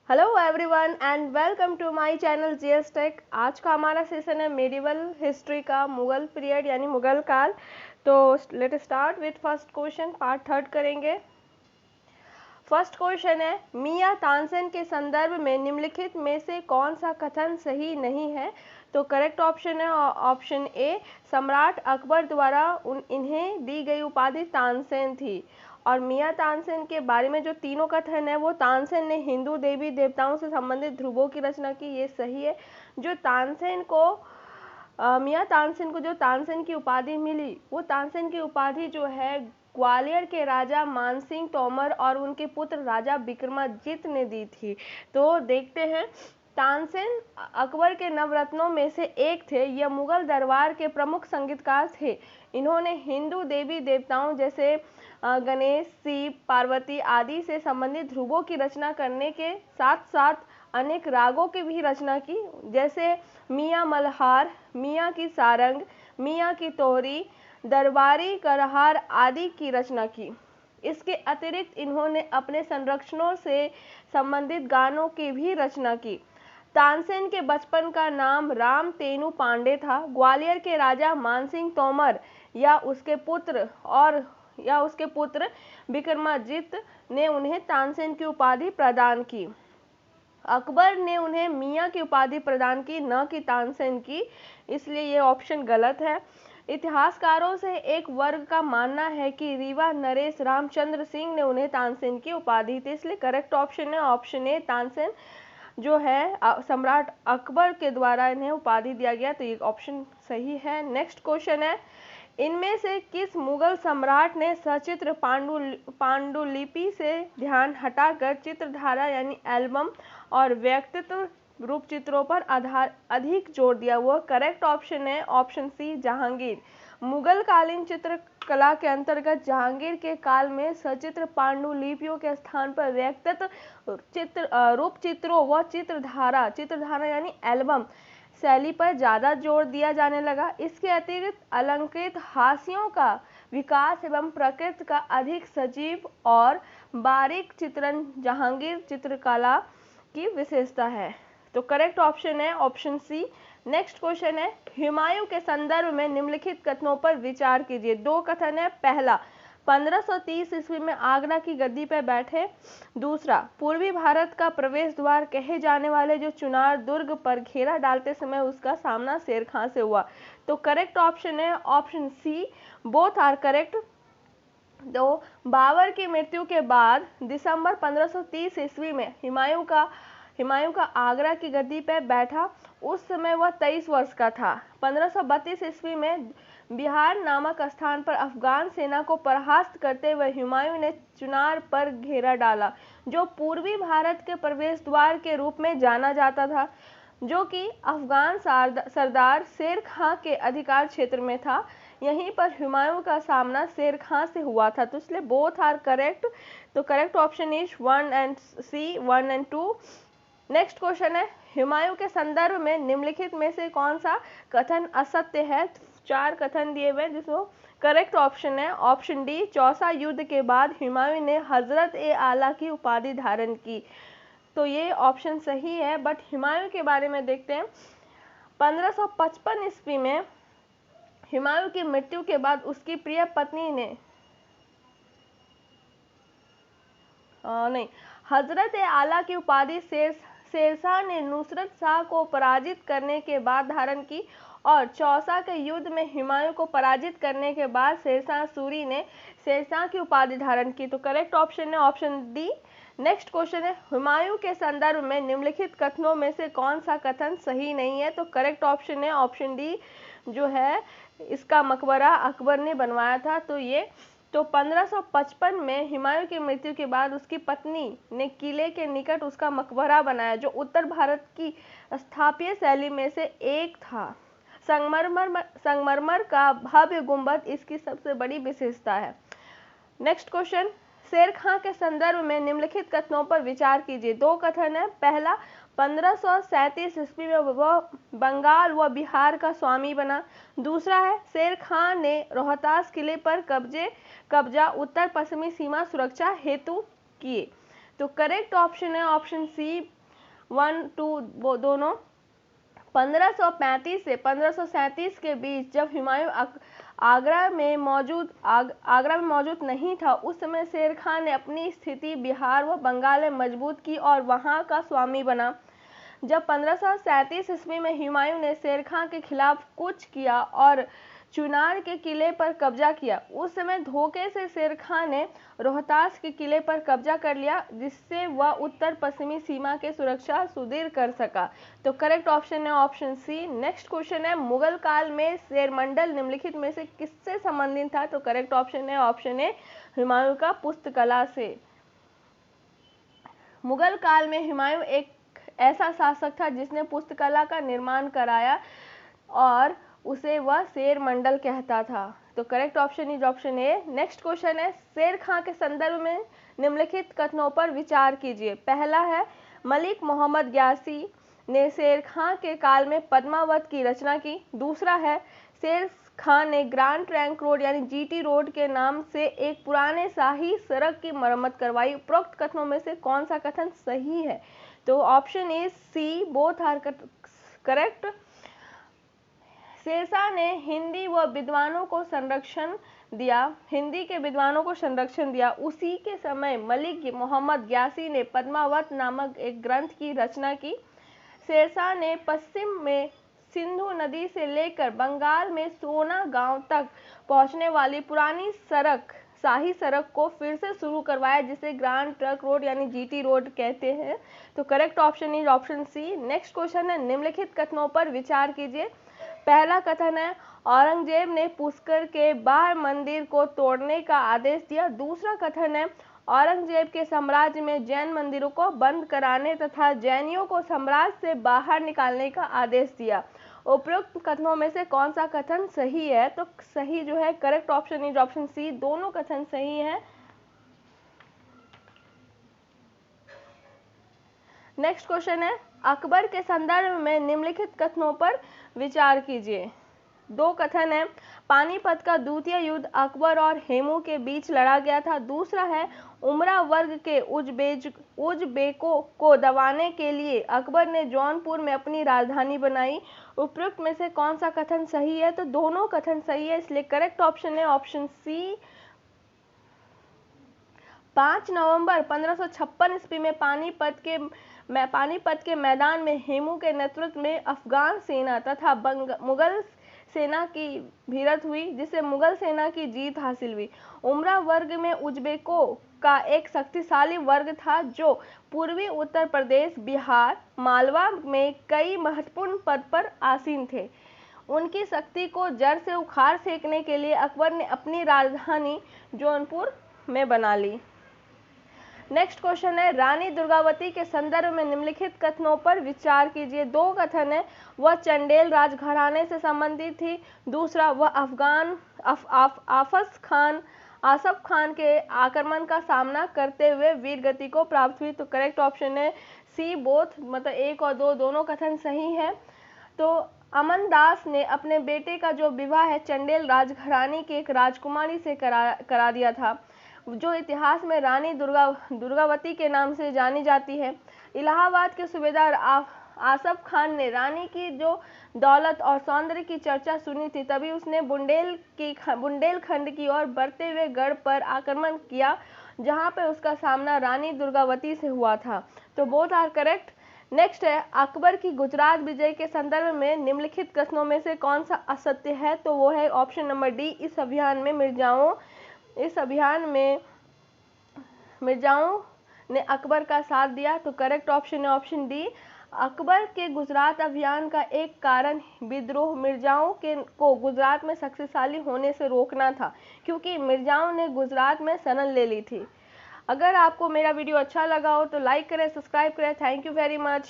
Hello everyone and welcome to my channel GS Tech. आज का हमारा सेशन है मेडिवल हिस्ट्री का, मुगल पीरियड यानी मुगल काल। तो let start with first question, part third करेंगे। फर्स्ट क्वेश्चन है, मियां तानसेन के संदर्भ में निम्नलिखित में से कौन सा कथन सही नहीं है? तो करेक्ट ऑप्शन है ऑप्शन ए, सम्राट अकबर द्वारा इन्हें दी गई उपाधि तानसेन थी। और मियां तानसेन के बारे में जो तीनों कथन है वो तानसेन ने हिंदू देवी देवताओं से संबंधित ध्रुवों की रचना की, ये सही है। जो तानसेन को मियां तानसेन को जो तानसेन की उपाधि मिली, वो तानसेन की उपाधि जो है ग्वालियर के राजा मानसिंह तोमर और उनके पुत्र राजा विक्रमादित्य ने दी थी। तो देखते हैं, तानसेन अकबर के नवरत्नों में से एक थे। यह मुगल दरबार के प्रमुख संगीतकार थे। इन्होंने हिंदू देवी देवताओं जैसे गणेश, शिव, पार्वती आदि से संबंधित ध्रुवों की रचना करने के साथ साथ अनेक रागों की भी रचना की, जैसे मियां मल्हार, मियां की सारंग, मियां की तोहरी, दरबारी करहार आदि की रचना की। इसके अतिरिक्त इन्होंने अपने संरक्षणों से संबंधित गानों की भी रचना की। तानसेन के बचपन का नाम राम तेनु पांडे था। ग्वालियर के राजा मानसिंह तोमर या उसके पुत्र विक्रमादित्य ने उन्हें तानसेन की उपाधि प्रदान की। अकबर ने उन्हें मियां की उपाधि प्रदान की, न कि तानसेन की, इसलिए ये ऑप्शन गलत है। इतिहासकारों से एक वर्ग का मानना है कि रीवा नरेश रामचंद्र सिंह ने उन्हें तानसेन की उपाधि दी, इसलिए करेक्ट ऑप्शन है ऑप्शन ए, तानसेन जो है सम्राट अकबर के द्वारा इन्हें उपाधि दिया गया, तो ये ऑप्शन सही है। नेक्स्ट क्वेश्चन है, इनमें से किस मुगल सम्राट ने सचित्र पांडुलिपि से ध्यान हटाकर चित्रधारा यानी एल्बम और व्यक्तित्व रूप चित्रों पर अधिक जोर दिया? वो करेक्ट ऑप्शन है ऑप्शन सी, जहांगीर। मुगल कालीन चित्रकला के अंतर्गत जहांगीर के काल में सचित्र पांडुलिपियों के स्थान पर व्यक्तित्व रूप चित्रों व चित्रधारा यानी एल्बम शैली पर ज्यादा जोर दिया जाने लगा। इसके अतिरिक्त अलंकृत हाशियों का विकास एवं प्रकृति का अधिक सजीव और बारीक चित्रण जहांगीर चित्रकला की विशेषता है। तो करेक्ट ऑप्शन है ऑप्शन सी। नेक्स्ट क्वेश्चन है, हुमायूं के संदर्भ में निम्नलिखित कथनों पर विचार कीजिए। दो कथन है, पहला 1530 ईस्वी में आगरा की गद्दी पर बैठे। दूसरा, पूर्वी भारत का प्रवेश द्वार कहे जाने वाले जो चुनार दुर्ग पर घेरा डालते समय उसका सामना शेर खां से हुआ। तो करेक्ट ऑप्शन है option C, both are correct. तो बाबर की मृत्यु के बाद दिसंबर 1530 ईस्वी में हुमायूं का आगरा की गद्दी पर बैठा। उस समय वह 23 वर्ष का था। 1532 ईस्वी में बिहार नामक स्थान पर अफगान सेना को परास्त करते हुए हुमायूं ने चुनार पर घेरा डाला, जो पूर्वी भारत के प्रवेश द्वार के रूप में जाना जाता था, जो कि अफगान सरदार शेर खां के अधिकार क्षेत्र में था। यहीं पर हुमायूं का सामना शेर खां से हुआ था, तो इसलिए बोथ आर करेक्ट। तो correct option is 1 and C, 1 and 2। Next question है, हुमायूं के संदर्भ में निम्नलिखित में से कौन सा कथन असत्य है? चार कथन दिए हुए, जिसको करेक्ट ऑप्शन है ऑप्शन डी, चौसा युद्ध के बाद हुमायूं ने हजरत ए आला की उपाधि धारण की। तो ये ऑप्शन सही है। बट हुमायूं के बारे में देखते हैं। 1555 ईस्वी में हुमायूं की मृत्यु के बाद उसकी प्रिय पत्नी ने हजरत ए आला की उपाधि शेरशाह ने नुसरत शाह को पराजित करने के बाद धारण की, और चौसा के युद्ध में हुमायूं को पराजित करने के बाद शेरशाह सूरी ने शेरशाह की उपाधि धारण की। तो करेक्ट ऑप्शन है ऑप्शन डी। नेक्स्ट क्वेश्चन है, हुमायूं के संदर्भ में निम्नलिखित कथनों में से कौन सा कथन सही नहीं है? तो करेक्ट ऑप्शन है ऑप्शन डी, जो है इसका मकबरा अकबर ने बनवाया था। तो 1555 में हुमायूं की मृत्यु के बाद उसकी पत्नी ने किले के निकट उसका मकबरा बनाया, जो उत्तर भारत की स्थापत्य शैली में से एक था। संगमरमर का भव्य गुंबद इसकी सबसे बड़ी विशेषता है। नेक्स्ट क्वेश्चन, शेर खां के संदर्भ में निम्नलिखित कथनों पर विचार कीजिए। दो कथन है, पहला 1537 ईस्वी में वह बंगाल व बिहार का स्वामी बना। दूसरा है, शेर खां ने रोहतास किले पर कब्जा उत्तर पश्चिमी सीमा सुरक्षा हेतु किए। तो करेक्ट ऑप्शन है ऑप्शन सी, 1 2 वो दोनों 1535 से 1537 के बीच जब हुमायूं आगरा में मौजूद नहीं था, उस समय शेर खान ने अपनी स्थिति बिहार व बंगाल में मजबूत की और वहां का स्वामी बना। जब 1537 ईस्वी में हुमायूं ने शेर खान के खिलाफ कूच किया और चुनार के किले पर कब्जा किया, उस समय धोखे से शेर खान ने रोहतास के किले पर कब्जा कर लिया, जिससे वह उत्तर पश्चिमी सीमा की सुरक्षा सुदृढ़ कर सका। तो करेक्ट ऑप्शन है ऑप्शन सी। नेक्स्ट क्वेश्चन है, मुगल काल में शेरमंडल निम्नलिखित में से किससे संबंधित था? तो करेक्ट ऑप्शन है ऑप्शन ए, हुमायूं का पुस्तकला से। मुगल काल में हुमायूं एक ऐसा शासक था जिसने पुस्तकला का निर्माण कराया और उसे वह शेर मंडल कहता था। तो correct option is option A. Next question है, शेर खां के संदर्भ में निम्नलिखित कथनों पर विचार कीजिए। पहला है, मलिक मोहम्मद ग्यासी ने शेर खां के काल में पद्मावत की रचना की। दूसरा है, शेर खान ने ग्रांड ट्रंक रोड यानी जीटी रोड के नाम से एक पुराने शाही सड़क की मरम्मत करवाई। उपरोक्त कथनों में से कौन सा कथन सही है? तो option A C, both are correct. Sher Shah ने हिंदी के विद्वानों को संरक्षण दिया। उसी के समय मलिक मोहम्मद ग्यासी ने पद्मावत नामक एक ग्रंथ की रचना की। शेरशाह ने पश्चिम में सिंधु नदी से लेकर बंगाल में सोना गांव तक पहुंचने वाली पुरानी शाही सड़क को फिर से शुरू करवाया, जिसे ग्रांड ट्रंक रोड यानी जीटी रोड कहते हैं। तो correct option is option C. Next question है, निम्नलिखित कथनों पर विचार कीजिए। पहला कथन है, औरंगजेब ने पुष्कर के बाहर मंदिर को तोड़ने का आदेश दिया। दूसरा कथन है, औरंगजेब के साम्राज्य में जैन मंदिरों को बंद कराने तथा जैनियों को साम्राज्य से बाहर निकालने का आदेश दिया। उपरोक्त कथनों में से कौन सा कथन सही है? तो सही जो है correct option is option C, दोनों कथन सही है। नेक्स्ट क्वेश्चन है, अकबर के संदर्भ में निम्नलिखित कथनों पर विचार कीजिए। दो कथन है, पानीपत का द्वितीय युद्ध अकबर और हेमू के बीच लड़ा गया था। दूसरा है, उमरा वर्ग के उजबेकों को दबाने के लिए अकबर ने जौनपुर में अपनी राजधानी बनाई। उपरोक्त में से कौन सा कथन सही है? तो दोनों कथन सही है, इसलिए करेक्ट ऑप्शन है ऑप्शन सी। 5 नवंबर 1556 ईस्वी में पानीपत के मैदान में हेमू के नेतृत्व में अफगान सेना तथा मुगल सेना की भिड़ंत हुई, जिससे मुगल सेना की जीत हासिल हुई। उमरा वर्ग में उजबेकों का एक शक्तिशाली वर्ग था जो पूर्वी उत्तर प्रदेश, बिहार, मालवा में कई महत्वपूर्ण पद पर आसीन थे। उनकी शक्ति को जड़ से उखाड़ फेंकने के लिए अकबर ने अपनी राजधानी जौनपुर में बना ली। नेक्स्ट क्वेश्चन है, रानी दुर्गावती के संदर्भ में निम्नलिखित कथनों पर विचार कीजिए। दो कथन है, वह चंदेल राजघराने से संबंधित थी। दूसरा, वह आसफ खान के आक्रमण का सामना करते हुए वीरगति को प्राप्त हुई। तो करेक्ट ऑप्शन है सी, बोथ, मतलब एक और दो दोनों कथन सही है। तो अमनदास ने अपने बेटे का जो विवाह है चंदेल राजघराने की एक राजकुमारी से करा दिया था, जो इतिहास में रानी दुर्गावती के नाम से जानी जाती है। इलाहाबाद के सूबेदार आसफ खान ने रानी की जो दौलत और सौंदर्य की चर्चा सुनी थी, तभी उसने बुंदेलखंड की ओर बढ़ते हुए गढ़ पर आक्रमण किया, जहां पर उसका सामना रानी दुर्गावती से हुआ था। तो बोथ आर करेक्ट। नेक्स्ट है, अकबर की गुजरात विजय के संदर्भ में निम्नलिखित कथनों में से कौन सा असत्य है? तो वो है ऑप्शन नंबर डी, इस अभियान में मिर्जाओं ने अकबर का साथ दिया। तो करेक्ट ऑप्शन है ऑप्शन डी। अकबर के गुजरात अभियान का एक कारण विद्रोह मिर्जाओं को गुजरात में शक्तिशाली होने से रोकना था, क्योंकि मिर्जाओं ने गुजरात में शरण ले ली थी। अगर आपको मेरा वीडियो अच्छा लगा हो तो लाइक करें, सब्सक्राइब करें। Thank you very much.